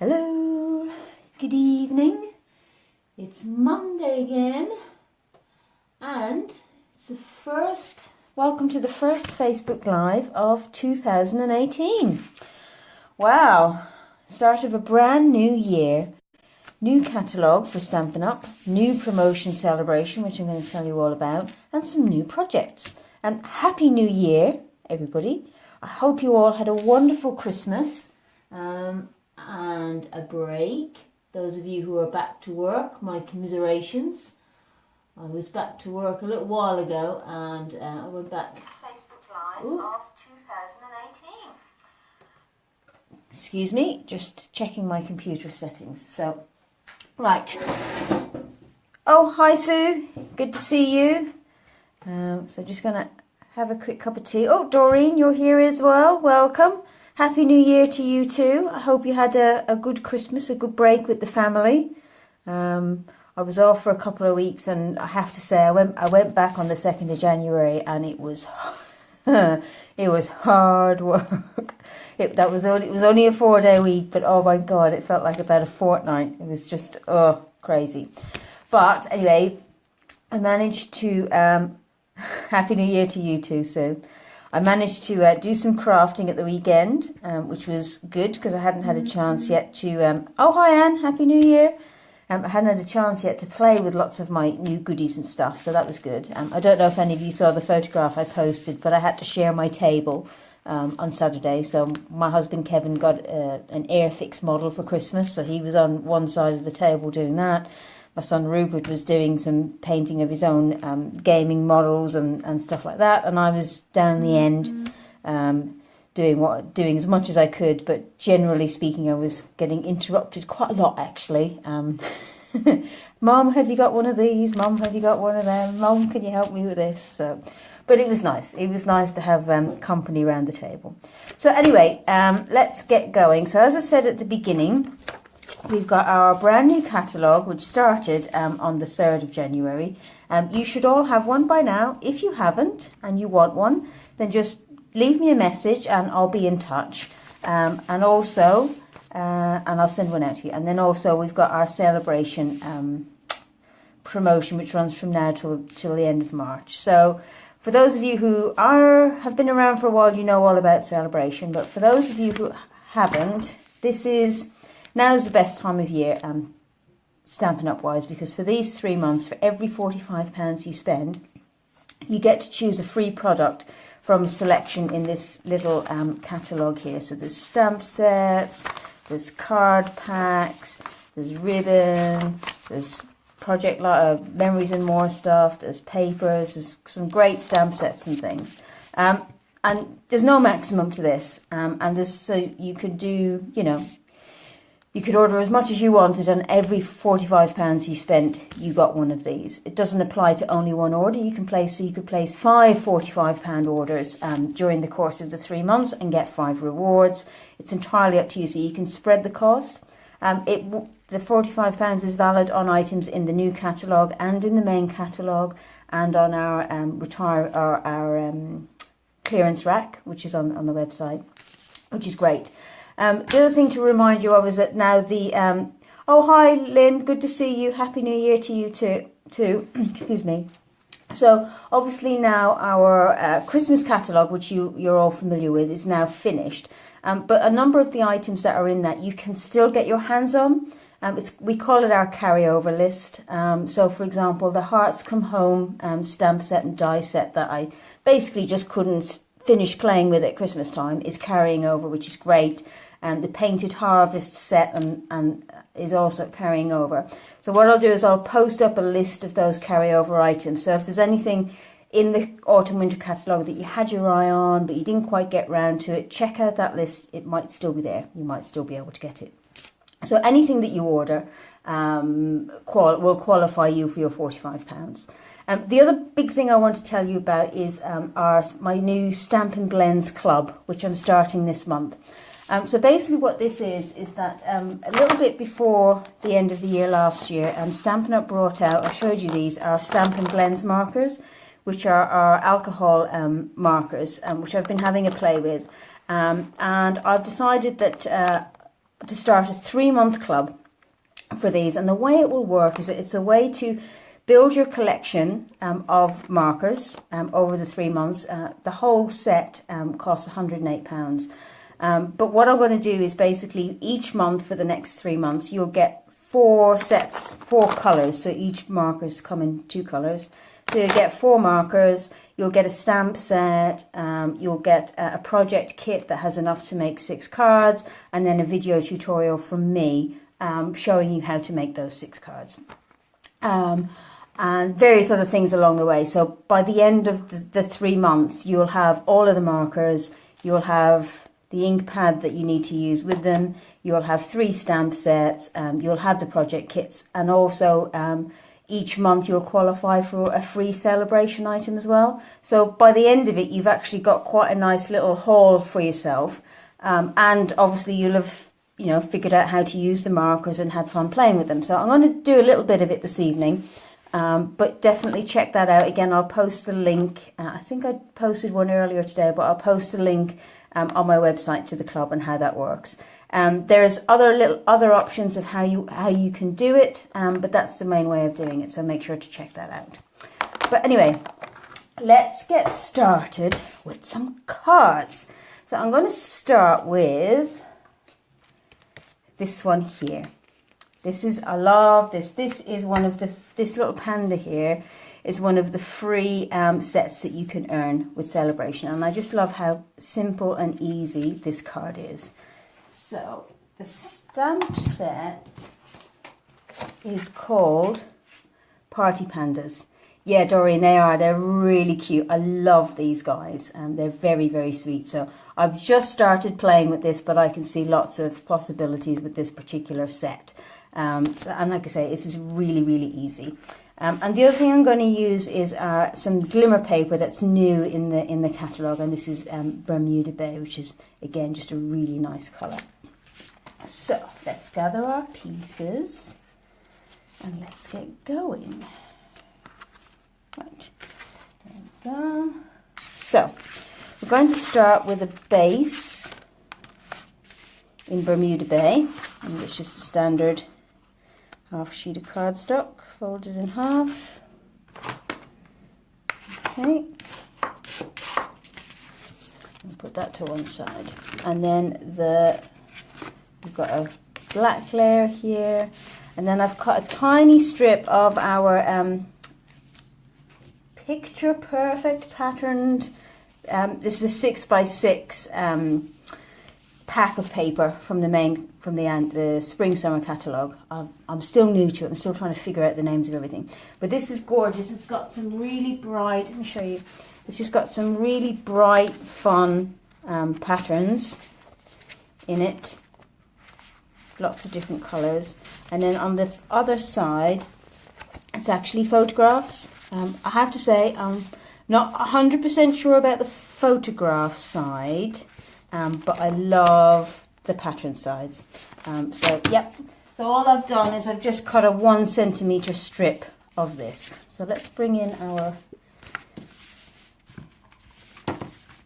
Hello, good evening. It's Monday again, and it's welcome to the first Facebook Live of 2018. Wow, start of a brand new year. New catalogue for Stampin' Up, new promotion celebration, which I'm going to tell you all about, and some new projects. And Happy New Year, everybody. I hope you all had a wonderful Christmas and a break. Those of you who are back to work, my commiserations. I was back to work a little while ago and I went back. Facebook Live of 2018. Excuse me, just checking my computer settings. So, right. Oh, hi Sue. Good to see you. So just going to have a quick cup of tea. Oh, Doreen, you're here as well. Welcome. Happy New Year to you too. I hope you had a good Christmas, a good break with the family. I was off for a couple of weeks, and I have to say I went back on the 2nd of January, and it was it was hard work. It was only a 4-day week, but oh my God, it felt like about a fortnight. It was just crazy. But anyway, I managed to Happy New Year to you too, Sue. I managed to do some crafting at the weekend, which was good because I hadn't had a chance yet to... oh, hi Anne, Happy New Year. I hadn't had a chance yet to play with lots of my new goodies and stuff, so that was good. I don't know if any of you saw the photograph I posted, but I had to share my table on Saturday. So my husband Kevin got an Airfix model for Christmas, so he was on one side of the table doing that. My son Rupert was doing some painting of his own gaming models and stuff like that, and I was down the end doing as much as I could. But generally speaking, I was getting interrupted quite a lot actually. Mom, have you got one of these? Mom, have you got one of them? Mom, can you help me with this? So, but it was nice. It was nice to have company around the table. So anyway, let's get going. So as I said at the beginning, we've got our brand new catalogue, which started on the 3rd of January. You should all have one by now. If you haven't and you want one, then just leave me a message and I'll be in touch. And I'll send one out to you. And then also we've got our celebration promotion, which runs from now till the end of March. So for those of you who have been around for a while, you know all about celebration. But for those of you who haven't, now's the best time of year, Stampin' Up wise, because for these 3 months, for every £45 you spend, you get to choose a free product from a selection in this little catalogue here. So there's stamp sets, there's card packs, there's ribbon, there's project memories and more stuff, there's papers, there's some great stamp sets and things. And there's no maximum to this, so you could do, you could order as much as you wanted, and every £45 you spent, you got one of these. It doesn't apply to only one order. You could place 5 £45 orders during the course of the 3 months and get 5 rewards. It's entirely up to you, so you can spread the cost. The £45 is valid on items in the new catalogue and in the main catalogue and on our clearance rack, which is on the website, which is great. The other thing to remind you of is that now oh hi Lynn, good to see you. Happy New Year to you too. Excuse me. So obviously now our Christmas catalogue, which you're all familiar with, is now finished. But a number of the items that are in that you can still get your hands on. We call it our carryover list. So for example, the Hearts Come Home stamp set and die set that I basically just couldn't finish playing with at Christmas time is carrying over, which is great. The Painted Harvest set and is also carrying over. So what I'll do is I'll post up a list of those carryover items. So if there's anything in the autumn winter catalogue that you had your eye on but you didn't quite get round to it, check out that list. It might still be there. You might still be able to get it. So anything that you order will qualify you for your £45. The other big thing I want to tell you about is my new Stampin' Blends Club, which I'm starting this month. So basically what this is that a little bit before the end of the year last year, Stampin' Up brought out, I showed you these, our Stampin' Blends markers, which are our alcohol markers, which I've been having a play with. And I've decided that to start a 3-month club for these, and the way it will work is that it's a way to build your collection of markers over the 3 months. The whole set costs £108. But what I'm going to do is basically each month for the next 3 months, you'll get 4 sets, 4 colours. So each markers come in 2 colours. So you'll get 4 markers, you'll get a stamp set, you'll get a project kit that has enough to make 6 cards, and then a video tutorial from me showing you how to make those 6 cards. And various other things along the way. So by the end of the 3 months, you'll have all of the markers, you'll have the ink pad that you need to use with them, you'll have 3 stamp sets, you'll have the project kits, and also each month you'll qualify for a free celebration item as well. So by the end of it, you've actually got quite a nice little haul for yourself, and obviously you'll have figured out how to use the markers and had fun playing with them. So I'm going to do a little bit of it this evening. But definitely check that out. Again, I'll post the link. I think I posted one earlier today, but I'll post the link on my website to the club and how that works. There's other options of how you can do it, but that's the main way of doing it. So make sure to check that out. But anyway, let's get started with some cards. So I'm going to start with this one here. I love this. This is one of this little panda here is one of the free sets that you can earn with Celebration. And I just love how simple and easy this card is. So the stamp set is called Party Pandas. Yeah, Doreen, they're really cute. I love these guys, and they're very, very sweet. So I've just started playing with this, but I can see lots of possibilities with this particular set. And like I say, this is really, really easy. And the other thing I'm going to use is some glimmer paper that's new in the catalogue, and this is Bermuda Bay, which is again just a really nice colour. So let's gather our pieces and let's get going. Right, there we go. So we're going to start with a base in Bermuda Bay, and it's just a standard half sheet of cardstock folded in half. Okay, I'll put that to one side, and then we've got a black layer here, and then I've cut a tiny strip of our picture perfect patterned. This is a 6x6 pack of paper from the spring summer catalogue. I'm still new to it. I'm still trying to figure out the names of everything. But this is gorgeous. It's got some really bright. Let me show you. It's just got some really bright, fun patterns in it. Lots of different colours. And then on the other side, it's actually photographs. I have to say, I'm not 100% sure about the photograph side, but I love the pattern sides. So all I've done is I've just cut a 1 centimetre strip of this. So let's bring in our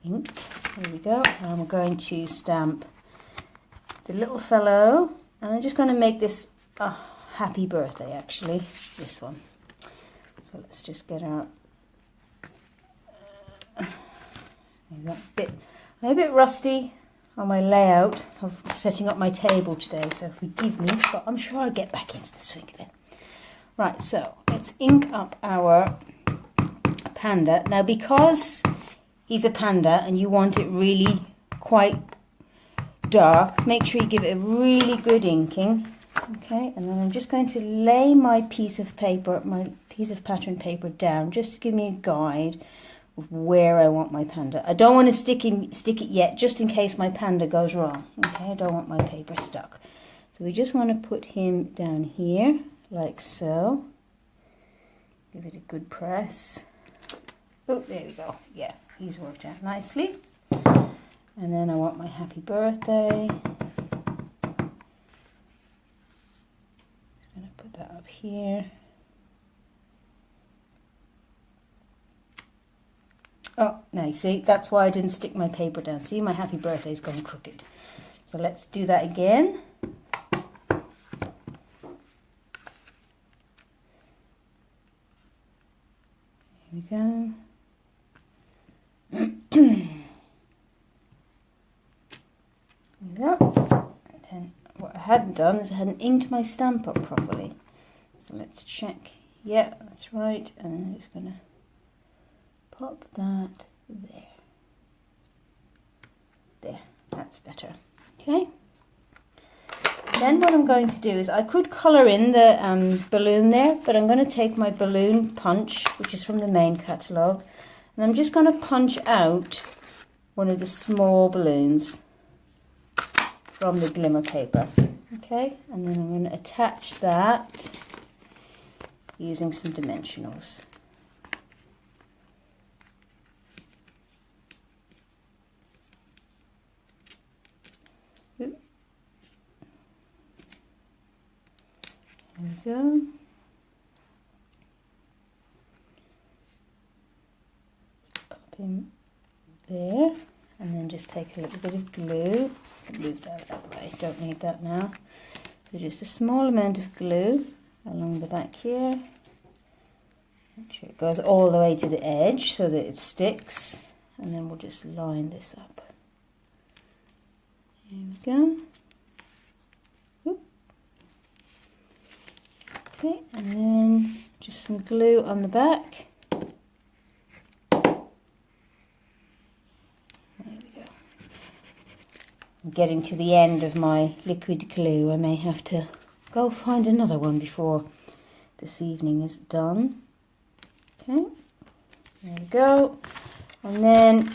ink. There we go. And we're going to stamp the little fellow, and I'm just going to make this a happy birthday, actually, this one. So let's just get our I'm a bit rusty on my layout of setting up my table today, so forgive me, but I'm sure I'll get back into the swing of it. Right, so let's ink up our panda. Now, because he's a panda and you want it really quite dark, make sure you give it a really good inking. Okay, and then I'm just going to lay my piece of pattern paper down just to give me a guide of where I want my panda. I don't want to stick it yet, just in case my panda goes wrong. Okay, I don't want my paper stuck. So we just want to put him down here, like so. Give it a good press. Oh, there we go. Yeah, he's worked out nicely. And then I want my happy birthday. Just going to put that up here. Oh, now you see, that's why I didn't stick my paper down. See, my happy birthday's gone crooked. So let's do that again. There we go. And then what I hadn't done is I hadn't inked my stamp up properly. So let's check. Yeah, that's right. And then I'm just going to pop that there. There, that's better. Okay. Then what I'm going to do is I could colour in the balloon there, but I'm going to take my balloon punch, which is from the main catalogue, and I'm just going to punch out one of the small balloons from the glimmer paper. Okay, and then I'm going to attach that using some dimensionals. Oop. There we go. Pop him there, and then just take a little bit of glue. Move that way, don't need that now. So just a small amount of glue along the back here. Make sure it goes all the way to the edge so that it sticks, and then we'll just line this up. Here we go. Oop. Okay, and then just some glue on the back. Getting to the end of my liquid glue, I may have to go find another one before this evening is done. Okay, there we go, and then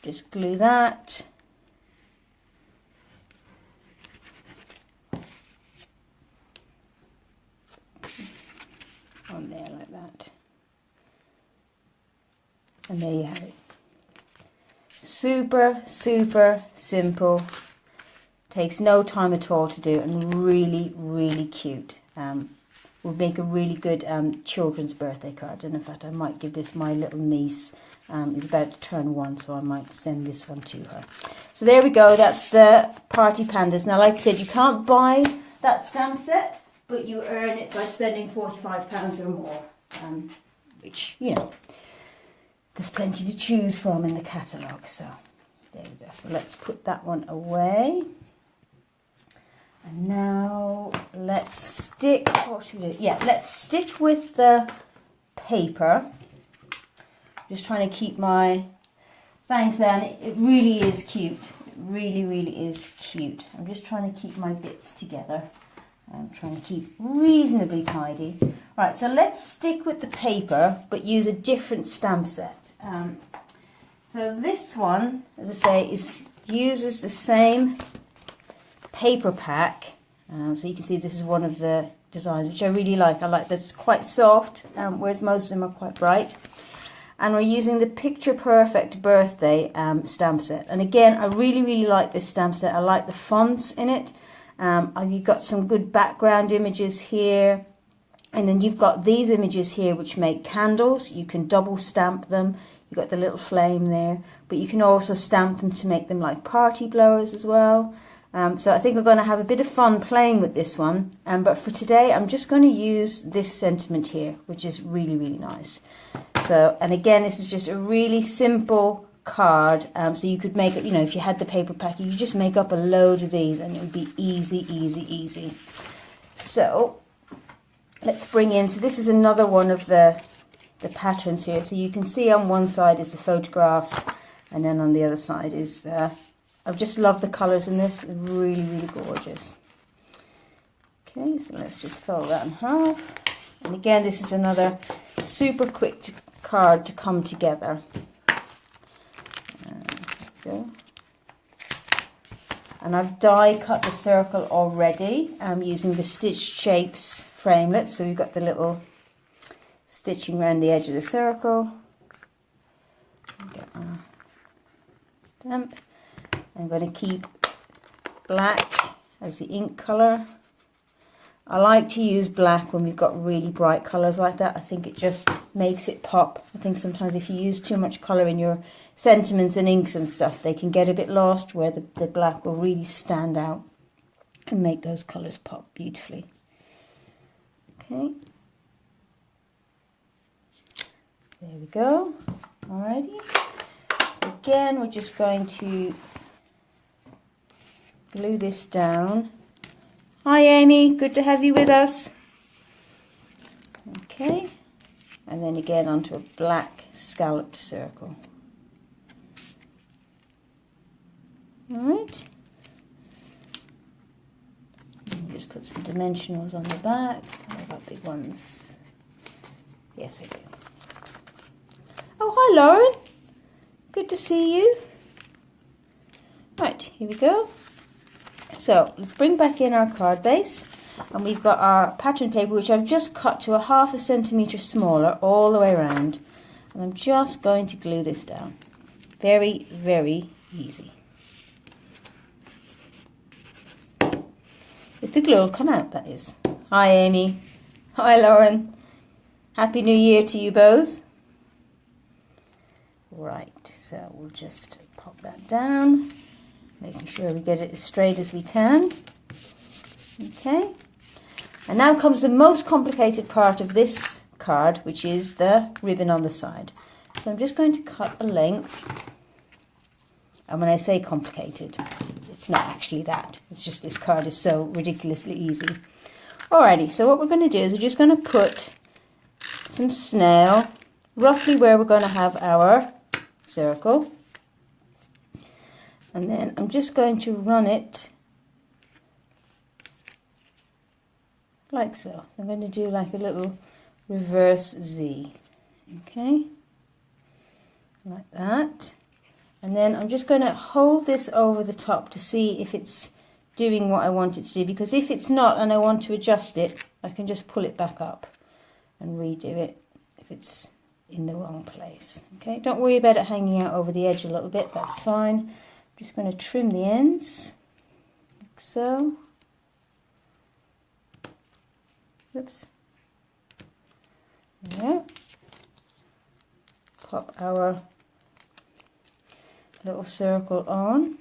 just glue that on there like that, and there you have it. Super, super simple. Takes no time at all to do, and really, really cute. Would make a really good children's birthday card. And in fact, I might give this my little niece. Is about to turn 1, so I might send this one to her. So there we go. That's the Party Pandas. Now, like I said, you can't buy that stamp set, but you earn it by spending £45 or more, which, you know, there's plenty to choose from in the catalogue. So there we go. So let's put that one away. And now let's stick, what should we do? Yeah, let's stick with the paper. Just trying to keep my, thanks Anne, it really is cute. It really, really is cute. I'm just trying to keep my bits together. I'm trying to keep reasonably tidy. Right, so let's stick with the paper, but use a different stamp set. So this one, as I say, uses the same paper pack. So you can see this is one of the designs, which I really like. I like that it's quite soft, whereas most of them are quite bright. And we're using the Picture Perfect Birthday stamp set. And again, I really, really like this stamp set. I like the fonts in it. You've got some good background images here. And then you've got these images here which make candles. You can double stamp them. You've got the little flame there. But you can also stamp them to make them like party blowers as well. So I think we're going to have a bit of fun playing with this one. But for today, I'm just going to use this sentiment here, which is really, really nice. So, and again, this is just a really simple card. So you could make it, you know, if you had the paper pack, you could just make up a load of these and it would be easy, easy, easy. So let's bring in, so this is another one of the patterns here. So you can see on one side is the photographs, and then on the other side is the, I just love the colours in this, really, really gorgeous. Okay, so let's just fold that in half. And again, this is another super quick card to come together. There we go. And I've die cut the circle already. I'm using the Stitch Shapes framelit, so we've got the little stitching around the edge of the circle. Get my stamp. I'm going to keep black as the ink colour. I like to use black when we've got really bright colours like that. I think it just makes it pop. I think sometimes if you use too much colour in your sentiments and inks and stuff, they can get a bit lost, where the black will really stand out and make those colours pop beautifully. Okay. There we go. Alrighty. So again, we're just going to glue this down. Hi Amy, good to have you with us. Okay, and then again onto a black scalloped circle. Alright, just put some dimensionals on the back. I've got big ones. Yes, I do. Oh, hi Lauren, good to see you. Right, here we go. So let's bring back in our card base, and we've got our pattern paper, which I've just cut to a ½ centimetre smaller all the way around, and I'm just going to glue this down. Very, very easy. If the glue will come out, that is. Hi Amy. Hi Lauren. Happy New Year to you both. Right, so we'll just pop that down, making sure we get it as straight as we can. Okay, and now comes the most complicated part of this card, which is the ribbon on the side. So I'm just going to cut a length, and when I say complicated, it's not actually that, it's just this card is so ridiculously easy. Alrighty, so what we're going to do is we're just going to put some snail roughly where we're going to have our circle, and then I'm just going to run it like so. So I'm going to do like a little reverse Z, okay, like that, and then I'm just going to hold this over the top to see if it's doing what I want it to do, because if it's not and I want to adjust it, I can just pull it back up and redo it if it's in the wrong place. Okay, don't worry about it hanging out over the edge a little bit, that's fine. I'm just going to trim the ends like so. Oops. Yeah. Pop our little circle on.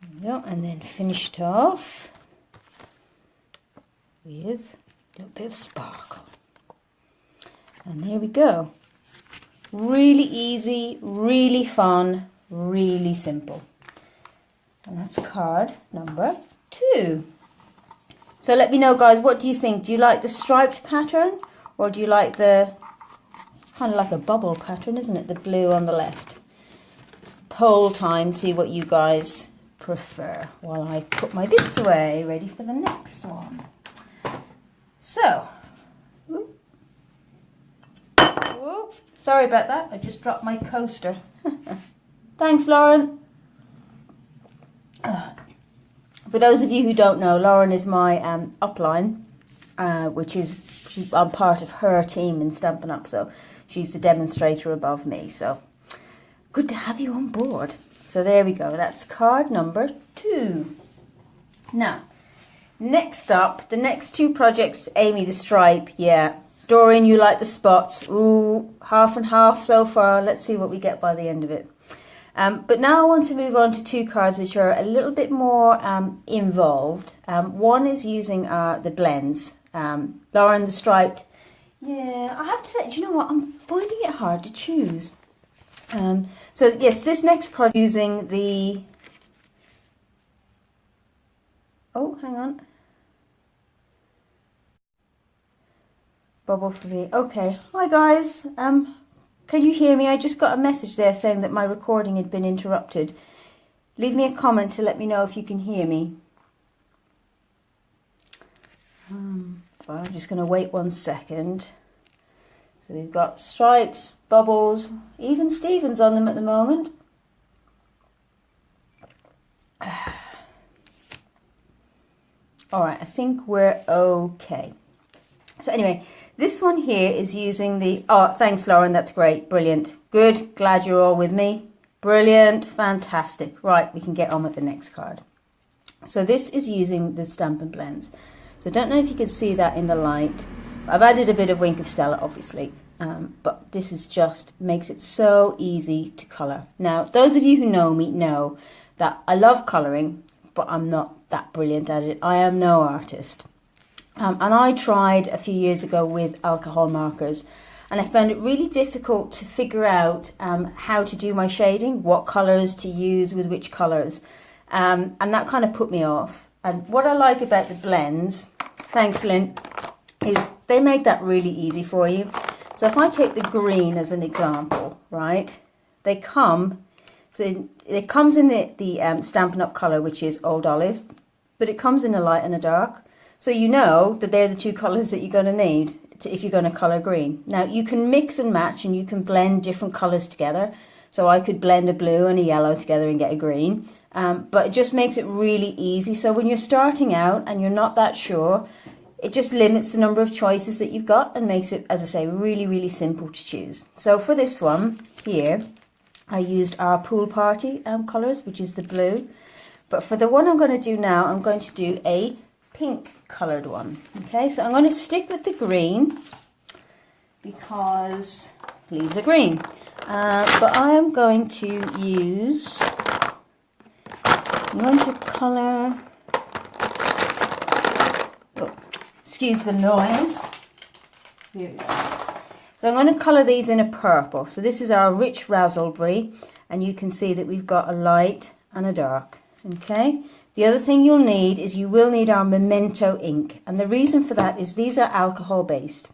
There we go, and then finish it off with a little bit of sparkle. And there we go. Really easy, really fun, really simple. And that's card number 2. So let me know, guys, what do you think? Do you like the striped pattern, or do you like the, it's kind of like a bubble pattern, isn't it? The blue on the left. Poll time, see what you guys prefer while I put my bits away, ready for the next one. So, whoop, sorry about that, I just dropped my coaster. Thanks, Lauren. For those of you who don't know, Lauren is my upline, which is, I'm part of her team in Stampin' Up, so she's the demonstrator above me, so good to have you on board. So there we go, that's card number 2. Now, next up, the next 2 projects, Amy the stripe, yeah. Doreen, you like the spots. Ooh, half and half so far. Let's see what we get by the end of it. But now I want to move on to 2 cards which are a little bit more involved. One is using the blends. Lauren the striped. Yeah, I have to say, do you know what? I'm finding it hard to choose. So yes, this next project using the... Oh, hang on. Bubble for me. Okay, hi guys. Can you hear me? I just got a message there saying that my recording had been interrupted. Leave me a comment to let me know if you can hear me. Well, I'm just going to wait 1 second. So we've got stripes, bubbles, even Stevens on them at the moment. Alright, I think we're okay. So anyway, this one here is using the... Oh, thanks, Lauren. That's great. Brilliant. Good. Glad you're all with me. Brilliant. Fantastic. Right, we can get on with the next card. So this is using the Stampin' blends. So I don't know if you can see that in the light. I've added a bit of Wink of Stella, obviously. But this is just makes it so easy to colour. Now, those of you who know me know that I love colouring, but I'm not that brilliant at it. I am no artist. And I tried a few years ago with alcohol markers, and I found it really difficult to figure out how to do my shading, what colours to use with which colours, and that kind of put me off. And what I like about the blends, thanks Lynn, is they make that really easy for you. So if I take the green as an example, right, it comes in the Stampin' Up colour, which is Old Olive, but it comes in a light and a dark. So you know that they're the two colours that you're going to need if you're going to colour green. Now you can mix and match and you can blend different colours together. So I could blend a blue and a yellow together and get a green. But it just makes it really easy. So when you're starting out and you're not that sure, it just limits the number of choices that you've got and makes it, as I say, really, really simple to choose. So for this one here, I used our Pool Party colours, which is the blue. But for the one I'm going to do now, I'm going to do a pink coloured one. Okay, so I'm going to stick with the green because leaves are green. But I am going to use, I'm going to colour, excuse the noise. Here we go. So I'm going to colour these in a purple. So this is our rich raspberry, and you can see that we've got a light and a dark. Okay. The other thing you'll need is you will need our Memento ink, and the reason for that is these are alcohol based.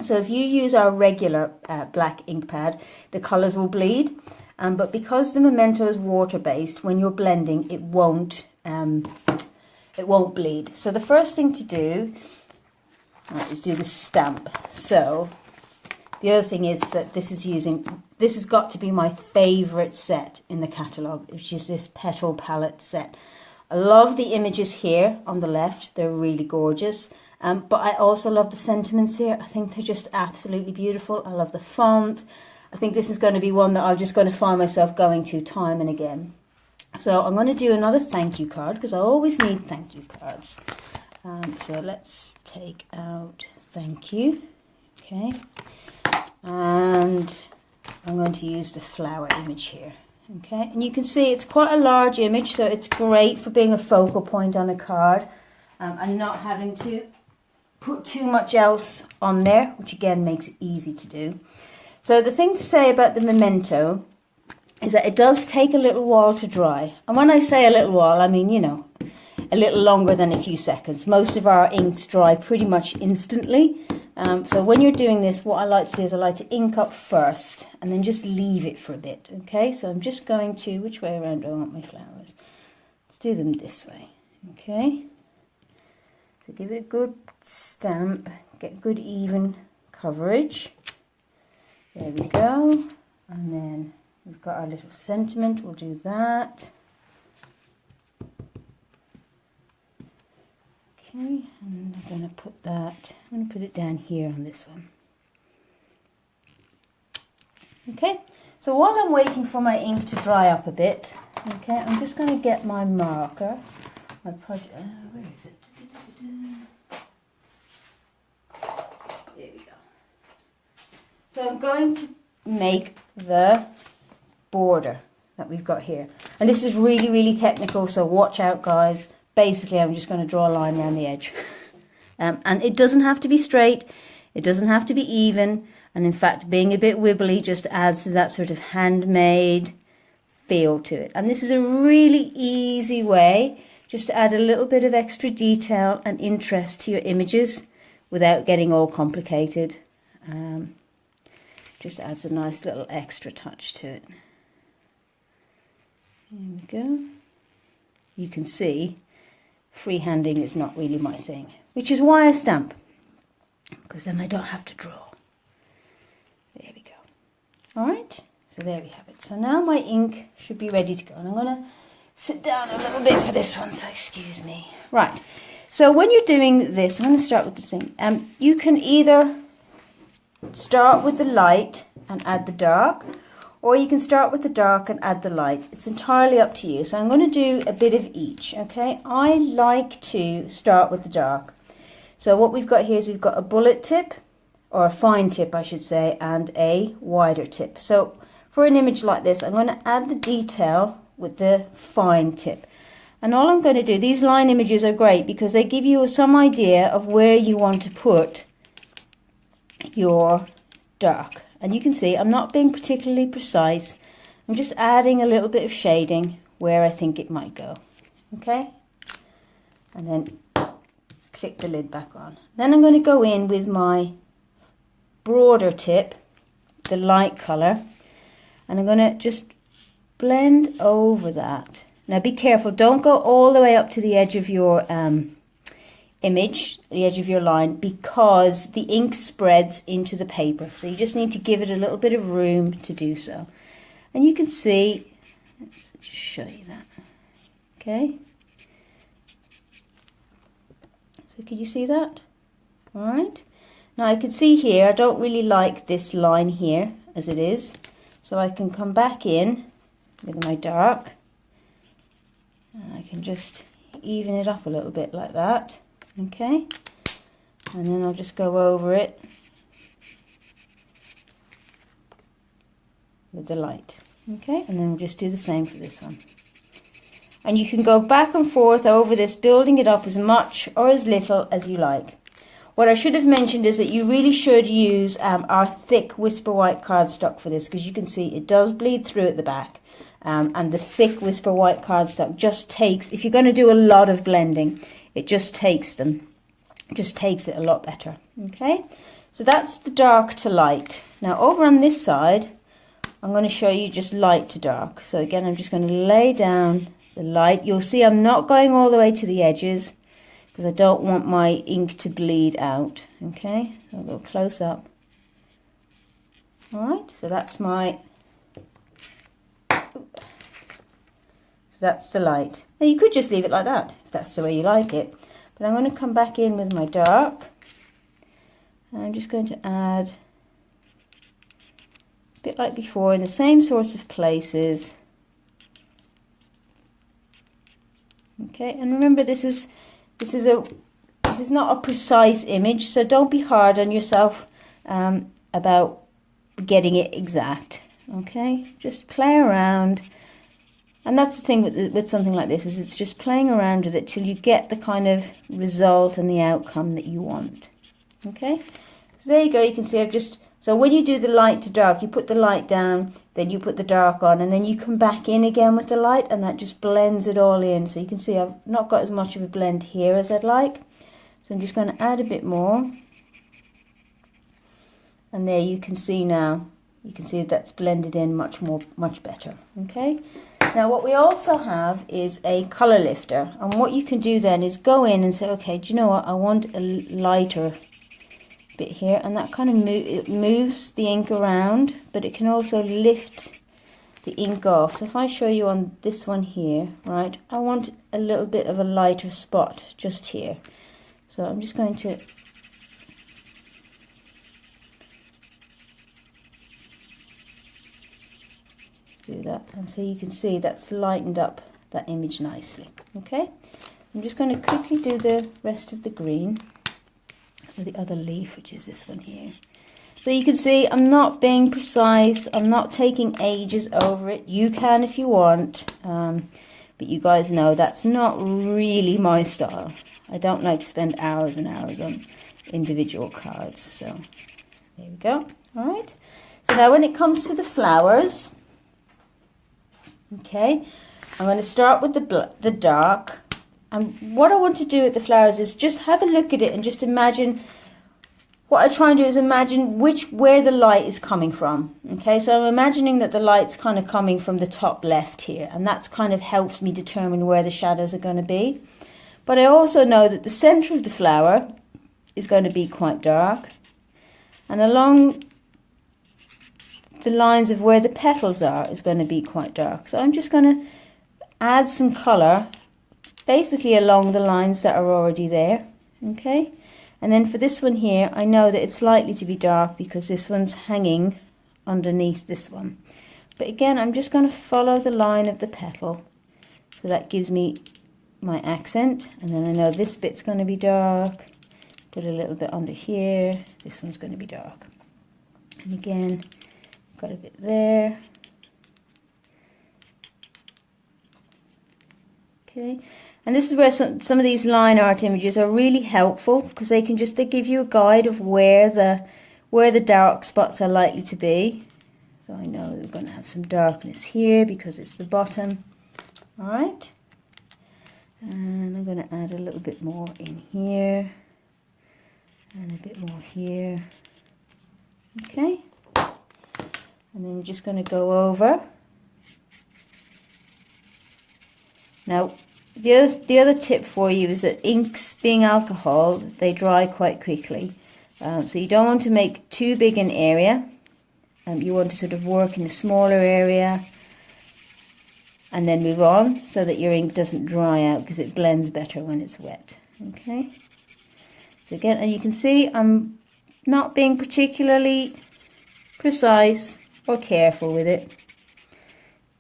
So if you use our regular black ink pad, the colours will bleed, but because the Memento is water based, when you're blending, it won't bleed. So the first thing to do is do the stamp. So the other thing is that this has got to be my favourite set in the catalogue, which is this petal palette set. I love the images here on the left, they're really gorgeous, but I also love the sentiments here. I think they're just absolutely beautiful. I love the font. I think this is going to be one that I'm just going to find myself going to time and again. So I'm going to do another thank you card because I always need thank you cards. So let's take out thank you, okay, and I'm going to use the flower image here. Okay, and you can see it's quite a large image, so it's great for being a focal point on a card and not having to put too much else on there, which again makes it easy to do. So the thing to say about the Memento is that it does take a little while to dry. And when I say a little while, I mean, you know, a little longer than a few seconds. Most of our inks dry pretty much instantly. So when you're doing this, what I like to do is I like to ink up first and then just leave it for a bit. Okay, so I'm just going to, which way around do I want my flowers? Let's do them this way. Okay, so give it a good stamp, get good even coverage. There we go. And then we've got our little sentiment, we'll do that. Okay, and I'm going to put that, I'm going to put it down here on this one. Okay, so while I'm waiting for my ink to dry up a bit, okay, I'm just going to get my marker, my project, where is it? There we go. So I'm going to make the border that we've got here. And this is really, really technical, so watch out, guys. Basically, I'm just going to draw a line around the edge. And it doesn't have to be straight. It doesn't have to be even. And in fact, being a bit wibbly just adds to that sort of handmade feel to it. And this is a really easy way just to add a little bit of extra detail and interest to your images without getting all complicated. Just adds a nice little extra touch to it. There we go. You can see freehanding is not really my thing, which is why I stamp, because then I don't have to draw. There we go. All right, so there we have it. So now my ink should be ready to go, and I'm going to sit down a little bit for this one, so excuse me. Right, so when you're doing this, I'm going to start with the thing. You can either start with the light and add the dark, or you can start with the dark and add the light. It's entirely up to you. So I'm going to do a bit of each, okay? I like to start with the dark. So what we've got here is we've got a bullet tip, or a fine tip I should say, and a wider tip. So for an image like this, I'm going to add the detail with the fine tip. And all I'm going to do, these line images are great because they give you some idea of where you want to put your dark. And you can see I'm not being particularly precise. I'm just adding a little bit of shading where I think it might go. Okay? And then click the lid back on. Then I'm going to go in with my broader tip, the light colour, and I'm going to just blend over that. Now be careful, don't go all the way up to the edge of your image, the edge of your line, because the ink spreads into the paper. So you just need to give it a little bit of room to do so. And you can see, let's just show you that. Okay. So can you see that? All right. Now I can see here, I don't really like this line here as it is. So I can come back in with my dark. And I can just even it up a little bit like that. Okay. And then I'll just go over it with the light. Okay. And then we'll just do the same for this one. And you can go back and forth over this, building it up as much or as little as you like. What I should have mentioned is that you really should use our thick Whisper White cardstock for this, because you can see it does bleed through at the back. And the thick Whisper White cardstock just takes, if you're going to do a lot of blending, it just takes it a lot better. Okay, so that's the dark to light. Now over on this side, I'm going to show you just light to dark. So again, I'm just going to lay down the light. You'll see I'm not going all the way to the edges because I don't want my ink to bleed out. Okay, so I'll go close up. All right, so that's my, so that's the light. Now you could just leave it like that if that's the way you like it. But I'm going to come back in with my dark. And I'm just going to add a bit like before in the same sorts of places. Okay, and remember this is not a precise image, so don't be hard on yourself about getting it exact. Okay, just play around, and that's the thing with something like this, is it's just playing around with it till you get the kind of result and the outcome that you want. Okay, so there you go. You can see I've just, so when you do the light to dark, you put the light down, then you put the dark on, and then you come back in again with the light, and that just blends it all in. So you can see I've not got as much of a blend here as I'd like. So I'm just going to add a bit more. And there you can see now, you can see that's blended in much better. Okay. Now what we also have is a colour lifter. And what you can do then is go in and say, okay, do you know what? I want a lighter bit here, and that kind of it moves the ink around, but it can also lift the ink off. So if I show you on this one here, right, I want a little bit of a lighter spot just here. So I'm just going to do that, and so you can see that's lightened up that image nicely. Okay, I'm just going to quickly do the rest of the green for the other leaf, which is this one here. So you can see I'm not being precise, I'm not taking ages over it. You can if you want, but you guys know that's not really my style. I don't like to spend hours and hours on individual cards. So there we go. All right, so now when it comes to the flowers, okay, I'm going to start with the dark. And what I want to do with the flowers is just have a look at it and just imagine, what I try and do is imagine where the light is coming from. Okay, so I'm imagining that the light's kind of coming from the top left here, and that's kind of helps me determine where the shadows are going to be. But I also know that the center of the flower is going to be quite dark, and along the lines of where the petals are is going to be quite dark. So I'm just going to add some color basically along the lines that are already there. Okay, and then for this one here, I know that it's likely to be dark because this one's hanging underneath this one. But again, I'm just going to follow the line of the petal, so that gives me my accent. And then I know this bit's going to be dark, put a little bit under here, this one's going to be dark, and again got a bit there. Okay, and this is where some of these line art images are really helpful, because they give you a guide of where where the dark spots are likely to be. So I know we're going to have some darkness here because it's the bottom. All right. And I'm going to add a little bit more in here. And a bit more here. Okay. And then we're just going to go over. Now, the other tip for you is that inks, being alcohol, they dry quite quickly. So you don't want to make too big an area. You want to sort of work in a smaller area and then move on so that your ink doesn't dry out, because it blends better when it's wet. Okay. So again, and you can see I'm not being particularly precise or careful with it.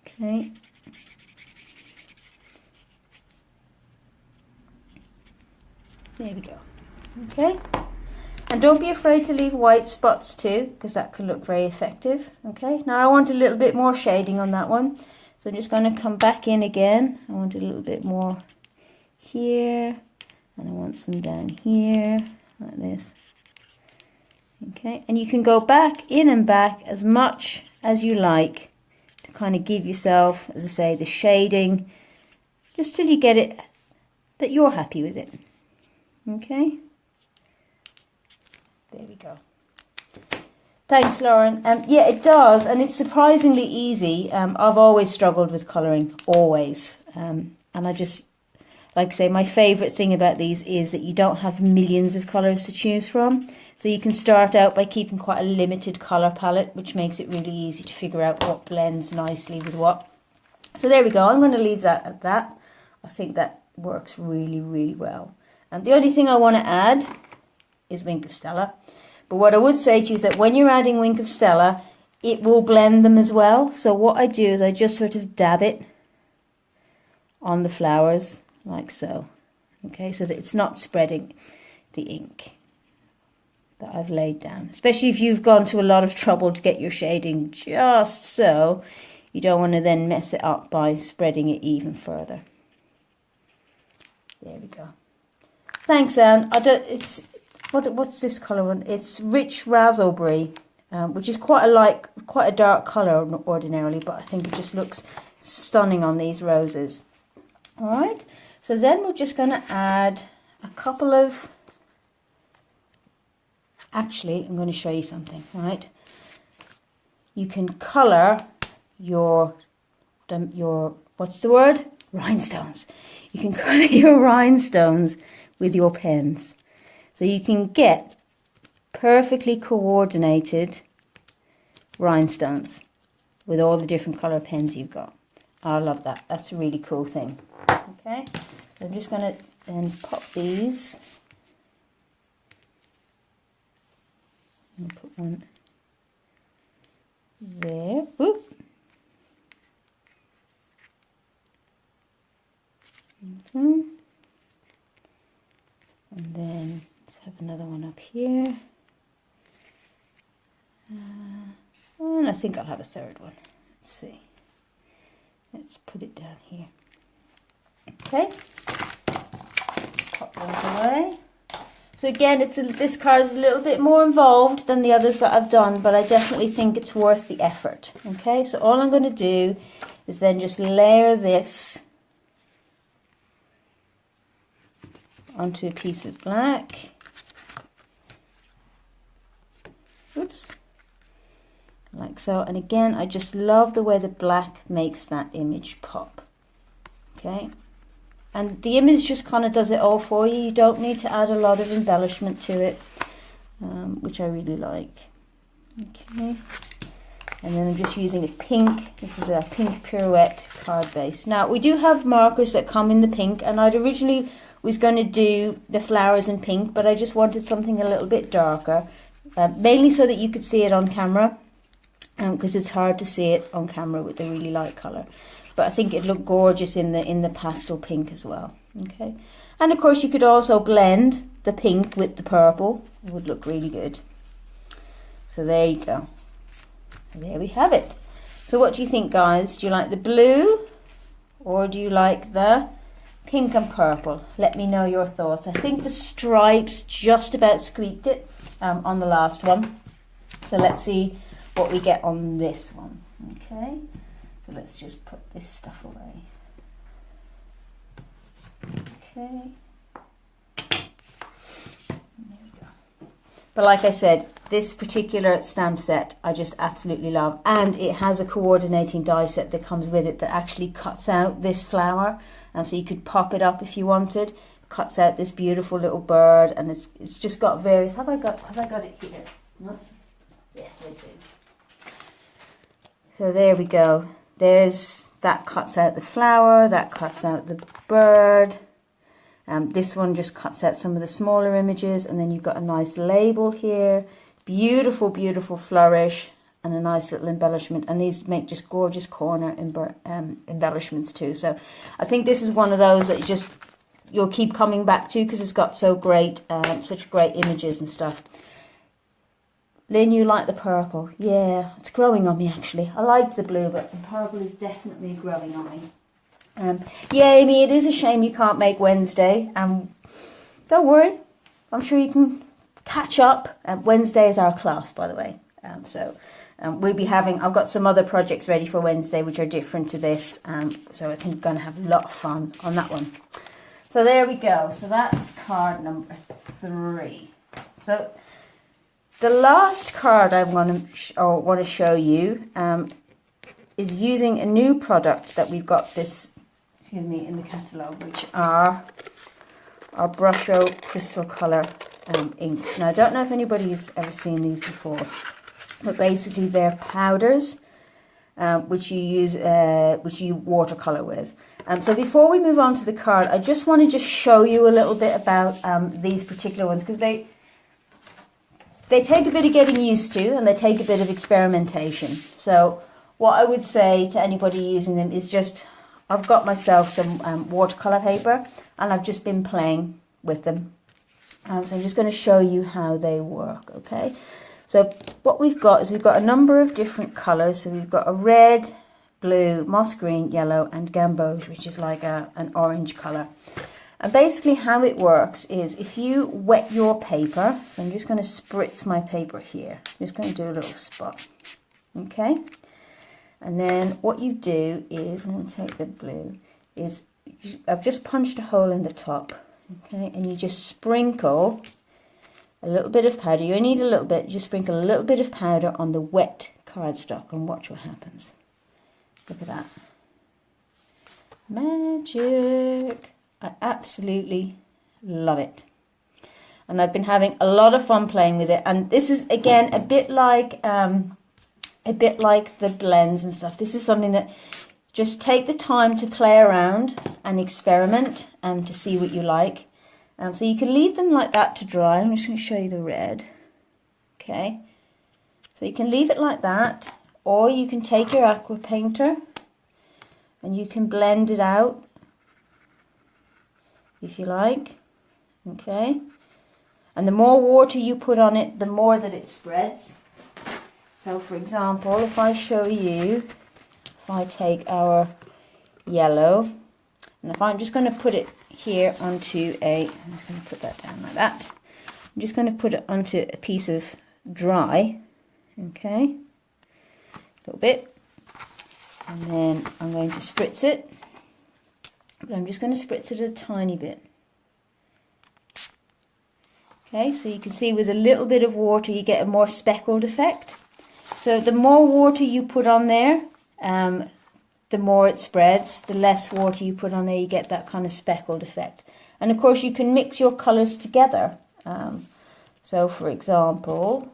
Okay. There we go. Okay. And don't be afraid to leave white spots too, because that can look very effective. Okay. Now I want a little bit more shading on that one. So I'm just going to come back in again. I want a little bit more here. And I want some down here, like this. Okay. And you can go back in and back as much as you like to kind of give yourself, as I say, the shading, just till you get it that you're happy with it. Okay. There we go. Thanks, Lauren. Yeah, it does, and it's surprisingly easy. I've always struggled with colouring, always. And I just, like I say, my favourite thing about these is that you don't have millions of colours to choose from. So you can start out by keeping quite a limited colour palette, which makes it really easy to figure out what blends nicely with what. So there we go. I'm going to leave that at that. I think that works really, really well. And the only thing I want to add is Wink of Stella. But what I would say to you is that when you're adding Wink of Stella, it will blend them as well. So what I do is I just sort of dab it on the flowers, like so. Okay, so that it's not spreading the ink that I've laid down. Especially if you've gone to a lot of trouble to get your shading just so. You don't want to then mess it up by spreading it even further. There we go. Thanks, Anne. What's this colour one? It's Rich Raspberry, which is quite a dark colour ordinarily, but I think it just looks stunning on these roses. All right. So then we're just going to add a couple of. Actually, I'm going to show you something. Right. You can colour your what's the word? Rhinestones. You can colour your rhinestones with your pens. So you can get perfectly coordinated rhinestones with all the different colour pens you've got. I love that. That's a really cool thing. Okay, so I'm just going to then pop these. I'm going to put one there. Whoop. And then let's have another one up here. And I think I'll have a third one. Let's see. Let's put it down here. Okay. Pop those away. So again, this card is a little bit more involved than the others that I've done, but I definitely think it's worth the effort. Okay, so all I'm going to do is then just layer this onto a piece of black. Oops. Like so. And again, I just love the way the black makes that image pop. Okay. And the image just kind of does it all for you. You don't need to add a lot of embellishment to it, which I really like. Okay. And then I'm just using a pink. This is a pink pirouette card base. Now, we do have markers that come in the pink, and I'd originally was going to do the flowers in pink, but I just wanted something a little bit darker, mainly so that you could see it on camera, because it's hard to see it on camera with the really light colour. But I think it'd look gorgeous in the pastel pink as well. Okay, and of course you could also blend the pink with the purple. It would look really good. So there you go. And there we have it. So what do you think, guys? Do you like the blue or do you like the pink and purple? Let me know your thoughts. I think the stripes just about squeaked it on the last one. So let's see what we get on this one. Okay, so let's just put this stuff away. Okay, there we go. But like I said, this particular stamp set I just absolutely love, and it has a coordinating die set that comes with it that actually cuts out this flower, and so you could pop it up if you wanted. Cuts out this beautiful little bird, and it's just got various. Have I got it here? No? Yes, I do. So there we go. There's that cuts out the flower, that cuts out the bird. This one just cuts out some of the smaller images, and then you've got a nice label here. Beautiful, beautiful flourish, and a nice little embellishment. And these make just gorgeous corner embellishments too. So I think this is one of those that you'll keep coming back to because it's got so great, such great images and stuff. Lynn, you like the purple? Yeah, it's growing on me actually. I liked the blue, but the purple is definitely growing on me. Yeah, Amy, it is a shame you can't make Wednesday. Don't worry, I'm sure you can catch up. Wednesday is our class, by the way. We'll be having, I've got some other projects ready for Wednesday which are different to this. So I think we're going to have a lot of fun on that one. So there we go. So that's card number 3. So the last card I want to show you is using a new product that we've got in the catalogue, which are our Brusho Crystal Colour inks. Now I don't know if anybody's ever seen these before, but basically they're powders which you watercolour with. So before we move on to the card, I just want to show you a little bit about these particular ones, because they take a bit of getting used to, and they take a bit of experimentation. So what I would say to anybody using them is just, I've got myself some watercolour paper, and I've just been playing with them. So I'm just going to show you how they work, okay? So what we've got is we've got a number of different colours. So we've got a red, blue, moss green, yellow, and gamboge, which is like an orange colour. And basically how it works is if you wet your paper, so I'm just going to spritz my paper here. I'm just going to do a little spot, okay? And then what you do is, I'm going to take the blue, is I've just punched a hole in the top, okay? And you just sprinkle a little bit of powder. You only need a little bit. Just sprinkle a little bit of powder on the wet cardstock and watch what happens. Look at that. Magic. I absolutely love it. And I've been having a lot of fun playing with it. And this is, again, a bit like the blends and stuff. This is something that just take the time to play around and experiment and to see what you like. So you can leave them like that to dry. I'm just going to show you the red. Okay. So you can leave it like that, or you can take your aqua painter and you can blend it out if you like. Okay. And the more water you put on it, the more that it spreads. So for example, if I show you, if I take our yellow, and if I'm just going to put it here onto I'm just going to put that down like that. I'm just going to put it onto a piece of dry, okay, a little bit, and then I'm going to spritz it, but I'm just going to spritz it a tiny bit. Okay, so you can see with a little bit of water you get a more speckled effect. So the more water you put on there, the more it spreads. The less water you put on there, you get that kind of speckled effect. And of course you can mix your colours together. So for example,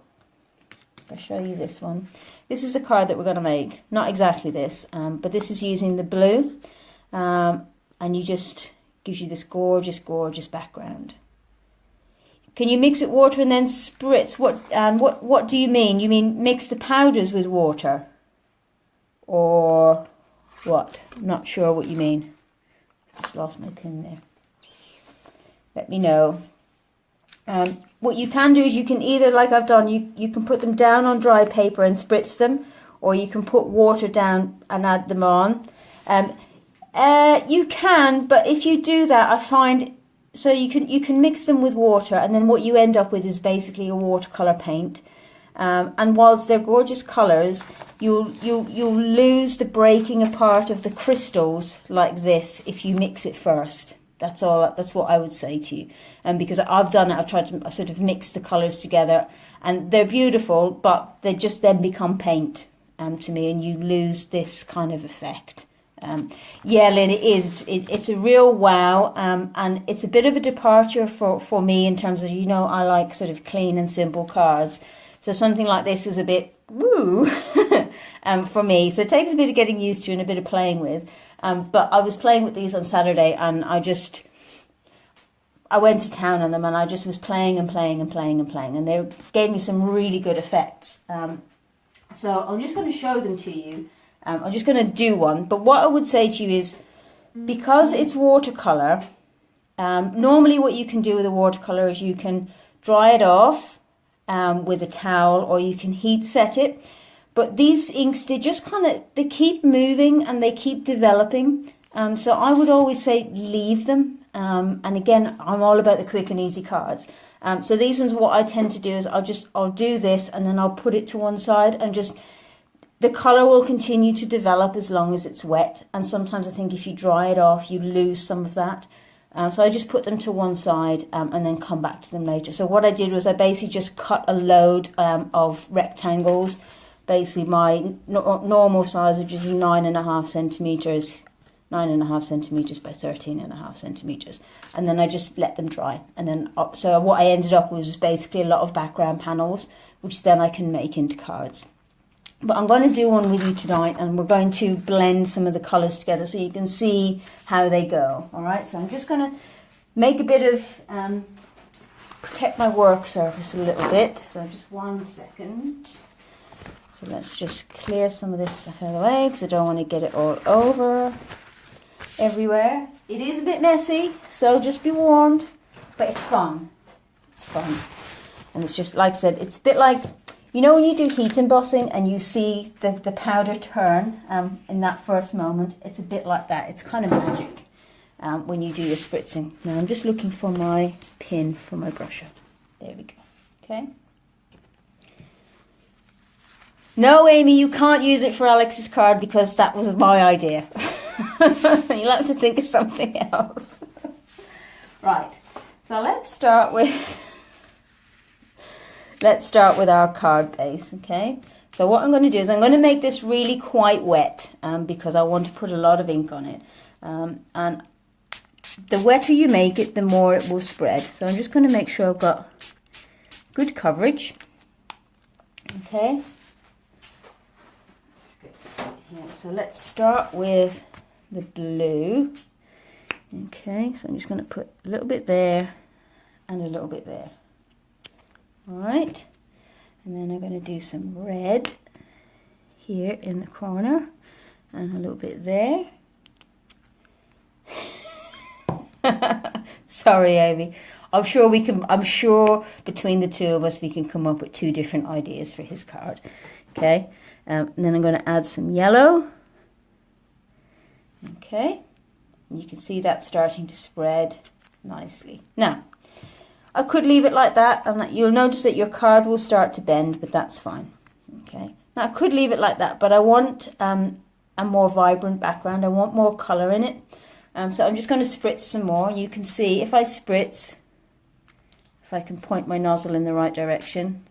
if I show you this one, this is the card that we're going to make. Not exactly this, but this is using the blue, and you just gives you this gorgeous, gorgeous background. Can you mix it water and then spritz? What do you mean? You mean mix the powders with water, or what? I'm not sure what you mean. Just lost my pin there. Let me know. What you can do is you can either, like I've done, you can put them down on dry paper and spritz them, or you can put water down and add them on. You can, but if you do that, I find, so you can mix them with water, and then what you end up with is basically a watercolor paint. And whilst they're gorgeous colours, you'll lose the breaking apart of the crystals like this if you mix it first. That's all. That's what I would say to you. And because I've done it, I've tried to sort of mix the colours together, and they're beautiful, but they just then become paint to me, and you lose this kind of effect. Yeah, Lynn, it is. It's a real wow, and it's a bit of a departure for me in terms of, you know, I like sort of clean and simple cards. So something like this is a bit woo for me. So it takes a bit of getting used to and a bit of playing with. But I was playing with these on Saturday, and I went to town on them, and I just was playing and playing and playing and playing, and they gave me some really good effects. So I'm just going to show them to you. I'm just going to do one. But what I would say to you is, because it's watercolour, normally what you can do with a watercolour is you can dry it off with a towel, or you can heat set it. But these inks, they just they keep moving and they keep developing. So I would always say leave them. And again, I'm all about the quick and easy cards. So these ones, what I tend to do is I'll do this, and then I'll put it to one side, and the colour will continue to develop as long as it's wet. And sometimes I think if you dry it off, you lose some of that. So I just put them to one side and then come back to them later. So what I did was I basically just cut a load of rectangles. Basically my normal size, which is 9.5 centimetres, 9.5 centimetres by 13.5 centimetres. And then I just let them dry. And then, so what I ended up with was basically a lot of background panels, which then I can make into cards. But I'm going to do one with you tonight, and we're going to blend some of the colours together so you can see how they go. All right, so I'm just going to make a bit of, protect my work surface a little bit. So just 1 second. So let's just clear some of this stuff out of the way, because I don't want to get it all over everywhere. It is a bit messy, so just be warned, but it's fun. It's fun. And it's just, like I said, it's a bit like, you know when you do heat embossing and you see the powder turn in that first moment? It's a bit like that. It's kind of magic when you do your spritzing. Now I'm just looking for my pin for my brusher. There we go. Okay. No, Amy, you can't use it for Alex's card because that was my idea. You'll have to think of something else. Right. So let's start with our card base, okay? So what I'm going to do is I'm going to make this really quite wet because I want to put a lot of ink on it. And the wetter you make it, the more it will spread. So I'm just going to make sure I've got good coverage. Okay. Yeah, so let's start with the blue. Okay, so I'm just going to put a little bit there and a little bit there. All right, and then I'm going to do some red here in the corner and a little bit there. Sorry, Amy. I'm sure between the two of us we can come up with 2 different ideas for his card. Okay, and then I'm going to add some yellow. Okay, and you can see that starting to spread nicely. Now, I could leave it like that, and you'll notice that your card will start to bend, but that's fine. Okay, now I could leave it like that, but I want a more vibrant background. I want more colour in it. So I'm just going to spritz some more. You can see if I spritz, if I can point my nozzle in the right direction,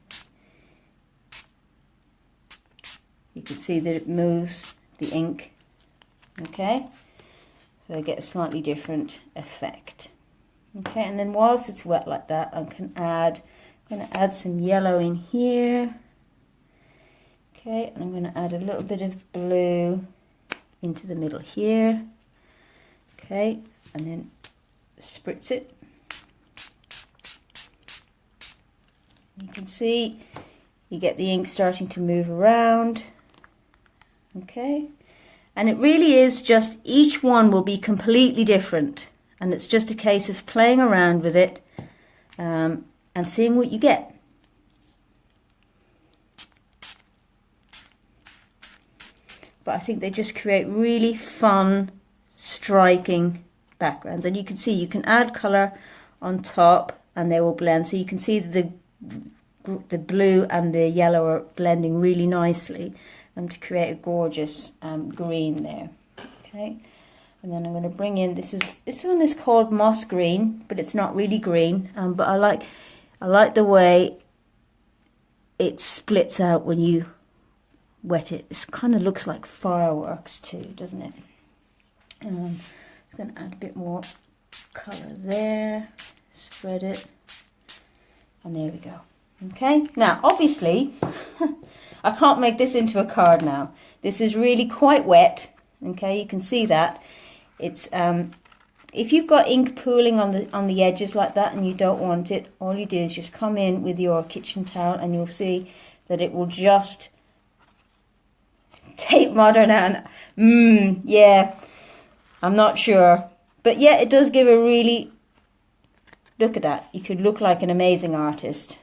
you can see that it moves the ink. Okay, so I get a slightly different effect. Okay, and then whilst it's wet like that, I'm going to add some yellow in here. Okay, and I'm going to add a little bit of blue into the middle here. Okay, and then spritz it. You can see you get the ink starting to move around. Okay, and it really is just, each one will be completely different. And it's just a case of playing around with it and seeing what you get. But I think they just create really fun, striking backgrounds. And you can see you can add colour on top and they will blend. So you can see the the blue and the yellow are blending really nicely to create a gorgeous green there. Okay, and then I'm going to bring in, this one is called moss green, but it's not really green, but I like the way it splits out when you wet it. This kind of looks like fireworks too, doesn't it? I'm going to add a bit more colour there, spread it, and there we go. Okay, now obviously I can't make this into a card now. This is really quite wet. Okay, you can see that. It's if you've got ink pooling on the edges like that and you don't want it, all you do is just come in with your kitchen towel and you'll see that it will just take modern out. Yeah, I'm not sure, but yeah, it does give a really, look at that. You could look like an amazing artist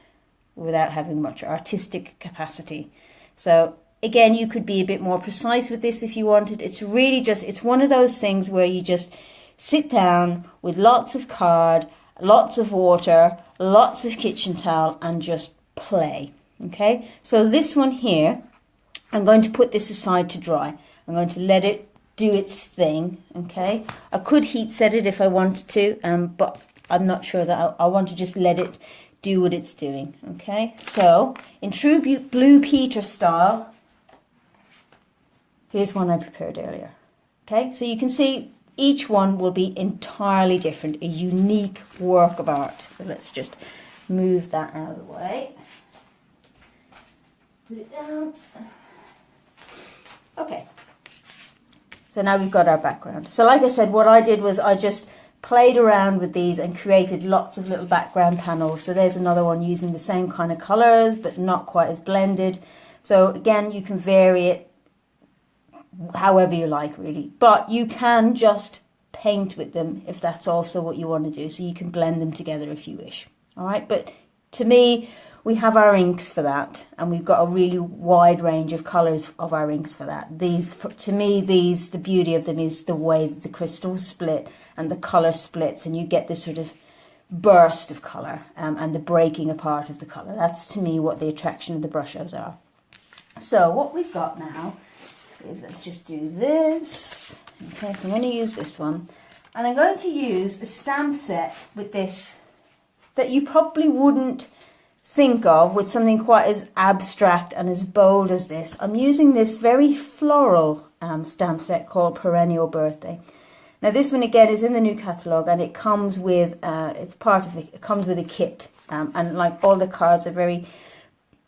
without having much artistic capacity. So again, you could be a bit more precise with this if you wanted. It's really just, it's one of those things where you just sit down with lots of card, lots of water, lots of kitchen towel, and just play. Okay, so this one here, I'm going to put this aside to dry. I'm going to let it do its thing. Okay, I could heat set it if I wanted to, but I'm not sure that I want to just let it do what it's doing. Okay, so in true Blue Peter style, here's one I prepared earlier. Okay, so you can see each one will be entirely different, a unique work of art. So let's just move that out of the way. Put it down. Okay, so now we've got our background. So like I said, what I did was I just played around with these and created lots of little background panels. So there's another one using the same kind of colours but not quite as blended. So again, you can vary it however you like really, but you can just paint with them if that's also what you want to do. So you can blend them together if you wish. All right, but to me, we have our inks for that, and we've got a really wide range of colours of our inks for that. To me, the beauty of them is the way that the crystals split and the colour splits, and you get this sort of burst of colour and the breaking apart of the colour. That's to me what the attraction of the brushes are. So what we've got now is, let's just do this. Okay, so I'm going to use this one, and I'm going to use a stamp set with this that you probably wouldn't think of with something quite as abstract and as bold as this. I'm using this very floral stamp set called Perennial Birthday. Now this one again is in the new catalogue, and it comes with it's part of it. It comes with a kit, and like all the cards are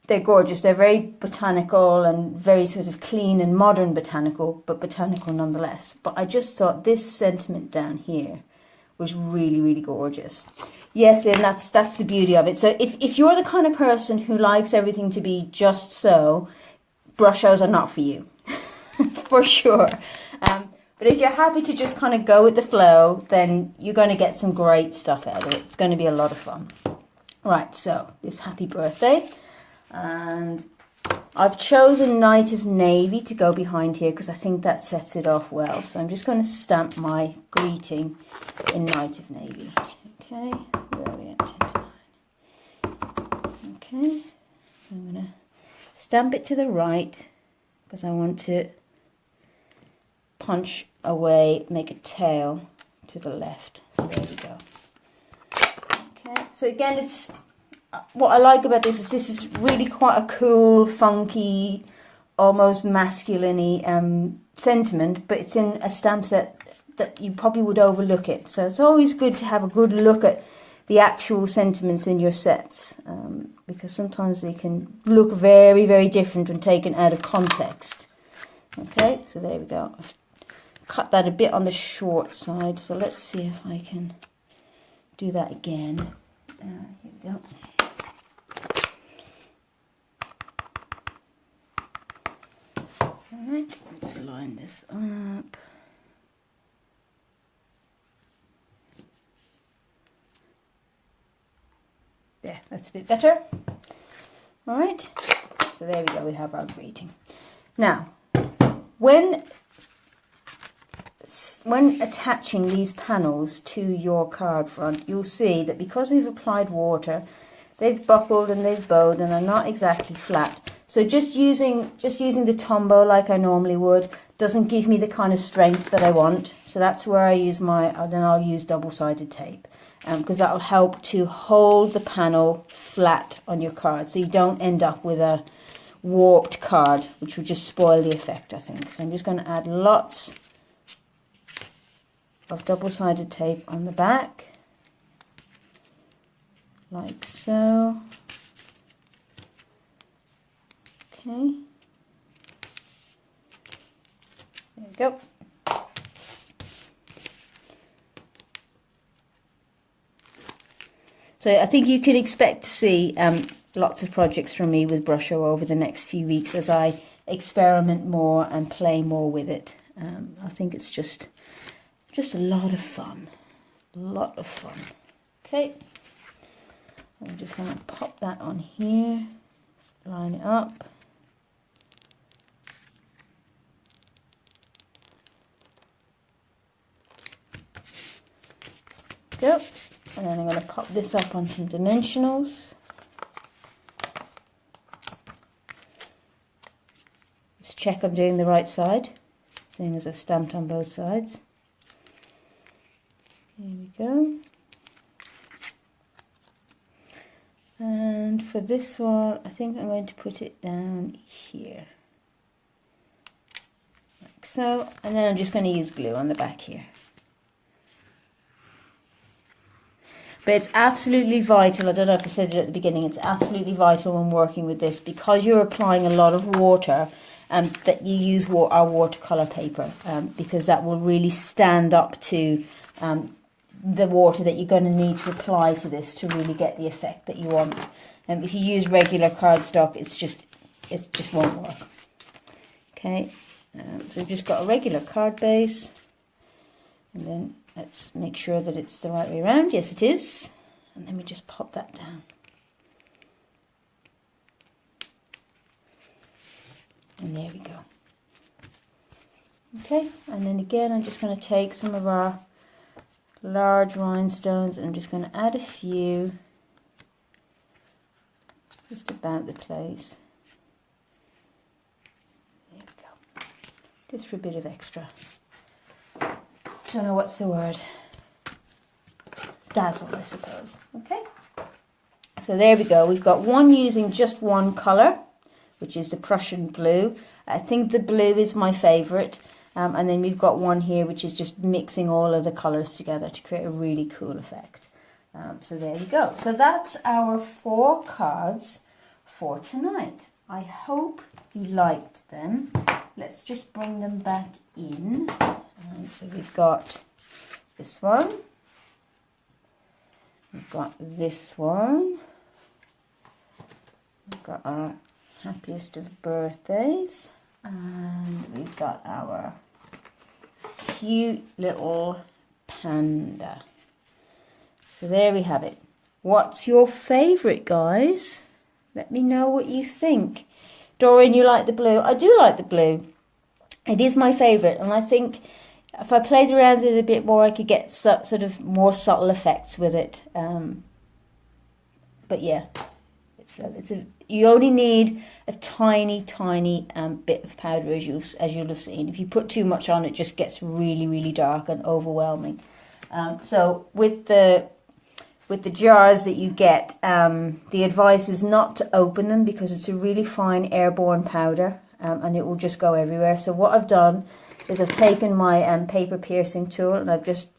they're gorgeous. They're very botanical and very sort of clean and modern botanical, but botanical nonetheless. But I just thought this sentiment down here was really, really gorgeous. Yes, Lynn, that's the beauty of it. So if you're the kind of person who likes everything to be just so, brush-outs are not for you, for sure. But if you're happy to just kind of go with the flow, then you're going to get some great stuff out of it. It's going to be a lot of fun. Right, so this happy birthday. And I've chosen Night of Navy to go behind here because I think that sets it off well. So I'm just going to stamp my greeting in Night of Navy. Okay, where are we at? 10 to 9. Okay, I'm going to stamp it to the right because I want to punch away, make a tail to the left. So there we go. Okay, so again, it's what I like about this is really quite a cool, funky, almost masculine-y sentiment, but it's in a stamp set that you probably would overlook it. So it's always good to have a good look at the actual sentiments in your sets, because sometimes they can look very, very different when taken out of context. Okay, so there we go. I've cut that a bit on the short side, so let's see if I can do that again. Here we go. Alright, let's line this up. There, that's a bit better. Alright, so there we go, we have our greeting. Now, when attaching these panels to your card front, you'll see that because we've applied water, they've buckled and they've bowed and they're not exactly flat. So just using the Tombow like I normally would doesn't give me the kind of strength that I want. So that's where I use then I'll use double-sided tape, because that'll help to hold the panel flat on your card, so you don't end up with a warped card, which will just spoil the effect, I think. So I'm just going to add lots of double-sided tape on the back, like so. Okay, there we go. So I think you can expect to see lots of projects from me with Brusho over the next few weeks as I experiment more and play more with it. I think it's just a lot of fun. Okay, I'm just going to pop that on here, line it up. Go. And then I'm going to pop this up on some dimensionals. Just check I'm doing the right side, seeing as I've stamped on both sides. Here we go. And for this one, I think I'm going to put it down here. Like so. And then I'm just going to use glue on the back here. But it's absolutely vital, I don't know if I said it at the beginning, it's absolutely vital when working with this, because you're applying a lot of water, that you use our watercolour paper, because that will really stand up to the water that you're going to need to apply to this to really get the effect that you want. If you use regular cardstock, it just won't work. Okay, so we've just got a regular card base, and then let's make sure that it's the right way around. Yes, it is. And then we just pop that down. And there we go. Okay, and then again, I'm just going to take some of our large rhinestones and I'm just going to add a few just about the place. There we go. Just for a bit of extra. Don't know what's the word. Dazzle, I suppose. Okay. So there we go. We've got one using just one colour, which is the Prussian blue. I think the blue is my favourite. And then we've got one here which is just mixing all of the colours together to create a really cool effect. So there we go. So that's our 4 cards for tonight. I hope you liked them. Let's just bring them back in. So we've got this one. We've got this one. We've got our happiest of birthdays. And we've got our cute little panda. So there we have it. What's your favourite, guys? Let me know what you think. Doreen, you like the blue? I do like the blue. It is my favourite, and I think if I played around with it a bit more, I could get sort of more subtle effects with it. But yeah, you only need a tiny bit of powder, as you'll have seen. If you put too much on, it just gets really dark and overwhelming. So with the jars that you get, the advice is not to open them because it's a really fine airborne powder, and it will just go everywhere. So what I've done is I've taken my paper piercing tool and I've just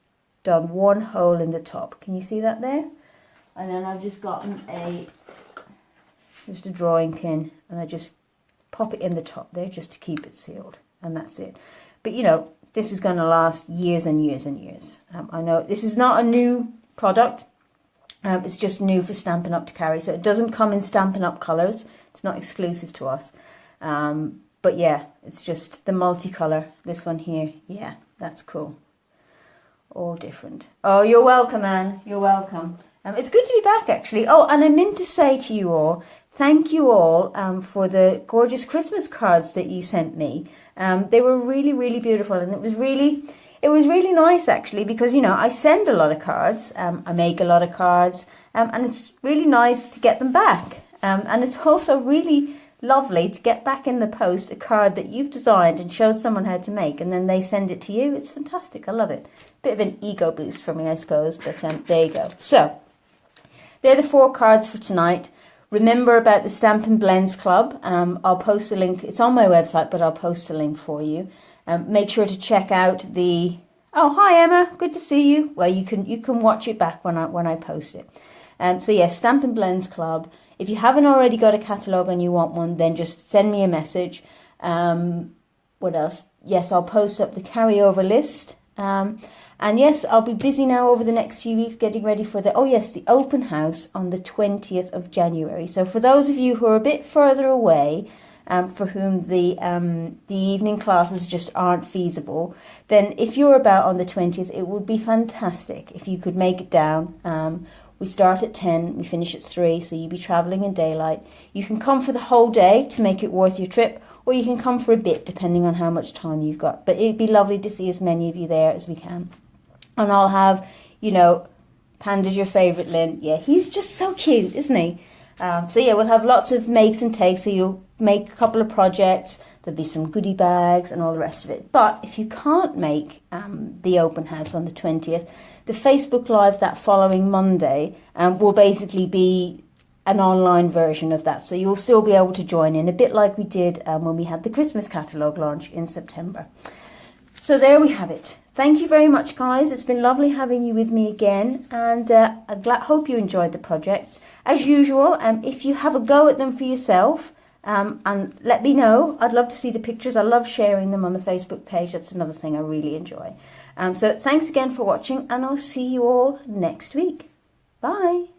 done one hole in the top. Can you see that there? And then I've just gotten just a drawing pin and I just pop it in the top there just to keep it sealed, and that's it. But you know, this is going to last years and years and years. I know this is not a new product. It's just new for Stampin' Up! To carry. So it doesn't come in Stampin' Up! Colours. It's not exclusive to us. But yeah, it's just the multicolour. This one here, yeah, that's cool. All different. Oh, you're welcome, Anne. You're welcome. It's good to be back, actually. Oh, and I meant to say to you all, thank you all for the gorgeous Christmas cards that you sent me. They were really beautiful, and it was really... it was really nice actually, because, you know, I send a lot of cards, I make a lot of cards, and it's really nice to get them back. And it's also really lovely to get back in the post a card that you've designed and showed someone how to make, and then they send it to you. It's fantastic. I love it. Bit of an ego boost for me, I suppose, but there you go. So they're the 4 cards for tonight. Remember about the Stampin' Blends Club. I'll post a link. It's on my website, but I'll post a link for you. Make sure to check out the... Oh, hi Emma, good to see you. Well, you can watch it back when I post it. So yes, Stampin' Blends Club. If you haven't already got a catalogue and you want one, then just send me a message. What else? Yes, I'll post up the carryover list. And yes, I'll be busy now over the next few weeks getting ready for the open house on the 20th of January. So for those of you who are a bit further away, for whom the evening classes just aren't feasible, then if you're about on the 20th, it would be fantastic if you could make it down. We start at 10, we finish at 3, so you'll be travelling in daylight. You can come for the whole day to make it worth your trip, or you can come for a bit, depending on how much time you've got. But it'd be lovely to see as many of you there as we can. And I'll have, you know, Panda's your favourite, Lynn. Yeah, he's just so cute, isn't he? So yeah, we'll have lots of makes and takes, so you'll make a couple of projects, there'll be some goodie bags and all the rest of it. But if you can't make the open house on the 20th, the Facebook Live that following Monday will basically be an online version of that. So you'll still be able to join in, a bit like we did when we had the Christmas catalogue launch in September. So there we have it. Thank you very much, guys. It's been lovely having you with me again, and I hope you enjoyed the projects. As usual, if you have a go at them for yourself, and let me know. I'd love to see the pictures. I love sharing them on the Facebook page. That's another thing I really enjoy. So thanks again for watching, and I'll see you all next week. Bye.